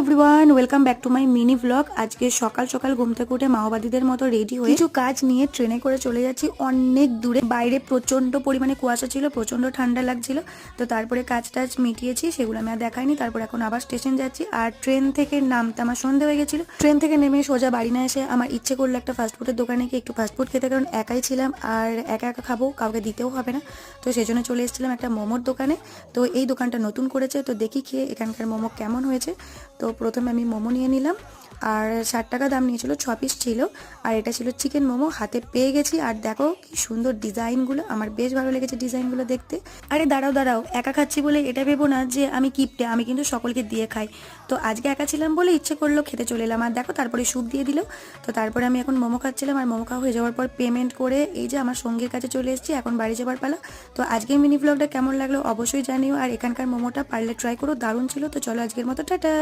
Everyone, welcome back to my mini blog. আজকে সকাল সকাল ঘুম থেকে উঠে মাওবাদীদের মতো রেডি হয়ে কিছু কাজ নিয়ে ট্রেনে করে চলে যাচ্ছি অনেক দূরে। বাইরে প্রচন্ড পরিমাণে কুয়াশা ছিল, প্রচন্ড ঠান্ডা লাগছিল। তো তারপরে কাজ টাজ মিটিয়েছি, সেগুলো আমি আর দেখাইনি। তারপর এখন আবার স্টেশন যাচ্ছি। আর ট্রেন থেকে নামতে আমার সন্ধে হয়ে গেছিল। ট্রেন থেকে নেমে সোজা বাড়ি না এসে আমার ইচ্ছে করলো একটা ফাস্টফুডের দোকানে গিয়ে একটু ফাস্টফুড খেতে, কারণ একাই ছিলাম আর একা একা খাবো, কাউকে দিতেও হবে না। তো সেই জন্য চলে এসেছিলাম একটা মোমোর দোকানে। তো এই দোকানটা নতুন করেছে, তো দেখি খেয়ে এখানকার মোমো কেমন হয়েছে। তো প্রথমে আমি মোমো নিয়ে নিলাম, আর 60 টাকা দাম নিয়েছিল, 6 পিস ছিল। আর এটা ছিল চিকেন মোমো, হাতে পেয়ে গেছি। আর দেখো কি সুন্দর ডিজাইনগুলো, আমার বেশ ভালো লেগেছে ডিজাইনগুলো দেখতে। আরে দাঁড়াও দাঁড়াও, একা খাচ্ছি বলে এটা ভেবো না যে আমি কিপটে, আমি কিন্তু সকলকে দিয়ে খাই। তো আজকে একা ছিলাম বলে ইচ্ছে করলো, খেতে চলে এলাম। আর দেখো তারপরে স্যুপ দিয়ে দিল। তো তারপরে আমি এখন মোমো খাচ্ছিলাম, আর মোমো খাওয়া হয়ে যাওয়ার পর পেমেন্ট করে এই যে আমার সঙ্গীর কাছে চলে এসেছি, এখন বাড়ি যাবার পালা। তো আজকের মিনি ব্লগটা কেমন লাগলো অবশ্যই জানিও, আর এখানকার মোমোটা পারলে ট্রাই করো, দারুণ ছিল। তো চলো আজকের মতো টাটা।